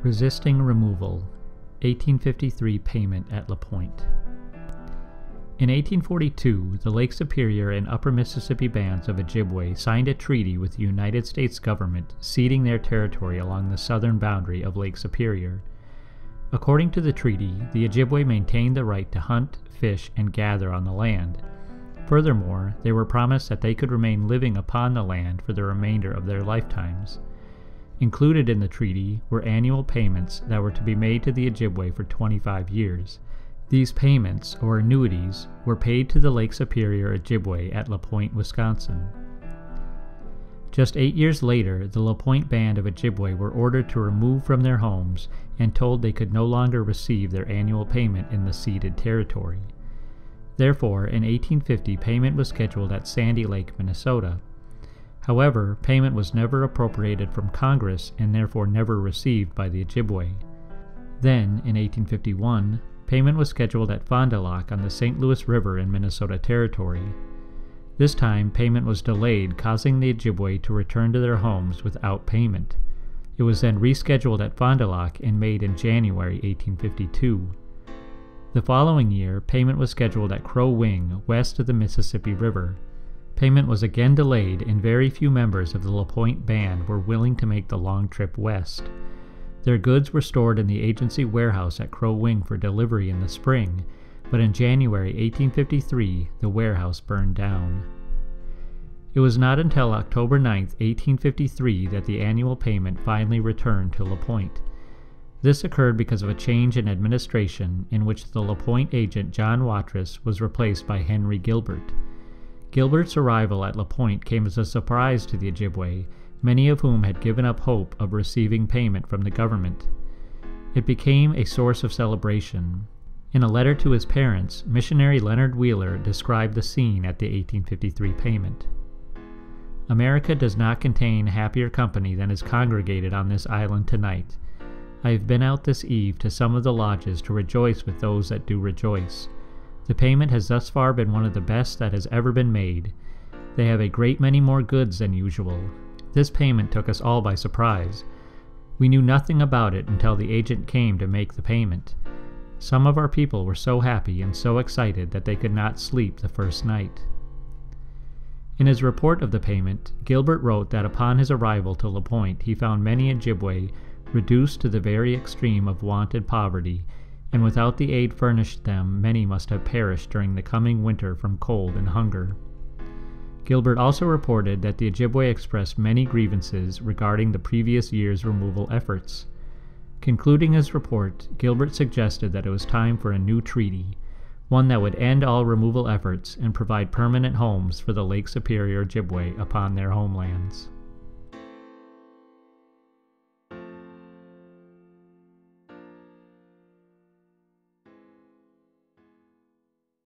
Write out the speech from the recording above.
Resisting removal, 1853 payment at Pointe. In 1842, the Lake Superior and Upper Mississippi bands of Ojibwe signed a treaty with the United States government ceding their territory along the southern boundary of Lake Superior. According to the treaty, the Ojibwe maintained the right to hunt, fish, and gather on the land. Furthermore, they were promised that they could remain living upon the land for the remainder of their lifetimes. Included in the treaty were annual payments that were to be made to the Ojibwe for 25 years. These payments, or annuities, were paid to the Lake Superior Ojibwe at Pointe, Wisconsin. Just 8 years later, the Pointe band of Ojibwe were ordered to remove from their homes and told they could no longer receive their annual payment in the ceded territory. Therefore, in 1850, payment was scheduled at Sandy Lake, Minnesota. However, payment was never appropriated from Congress and therefore never received by the Ojibwe. Then, in 1851, payment was scheduled at Fond du Lac on the St. Louis River in Minnesota Territory. This time, payment was delayed, causing the Ojibwe to return to their homes without payment. It was then rescheduled at Fond du Lac and made in January 1852. The following year, payment was scheduled at Crow Wing, west of the Mississippi River. Payment was again delayed, and very few members of the Pointe band were willing to make the long trip west. Their goods were stored in the agency warehouse at Crow Wing for delivery in the spring, but in January 1853, the warehouse burned down. It was not until October 9, 1853, that the annual payment finally returned to Pointe. This occurred because of a change in administration in which the Pointe agent John Watrous was replaced by Henry Gilbert. Gilbert's arrival at Pointe came as a surprise to the Ojibwe, many of whom had given up hope of receiving payment from the government. It became a source of celebration. In a letter to his parents, missionary Leonard Wheeler described the scene at the 1853 payment. America does not contain happier company than is congregated on this island tonight. I have been out this eve to some of the lodges to rejoice with those that do rejoice. The payment has thus far been one of the best that has ever been made. They have a great many more goods than usual. This payment took us all by surprise. We knew nothing about it until the agent came to make the payment. Some of our people were so happy and so excited that they could not sleep the first night. In his report of the payment, Gilbert wrote that upon his arrival to Pointe, he found many Ojibwe reduced to the very extreme of want and poverty, and without the aid furnished them, many must have perished during the coming winter from cold and hunger. Gilbert also reported that the Ojibwe expressed many grievances regarding the previous year's removal efforts. Concluding his report, Gilbert suggested that it was time for a new treaty, one that would end all removal efforts and provide permanent homes for the Lake Superior Ojibwe upon their homelands.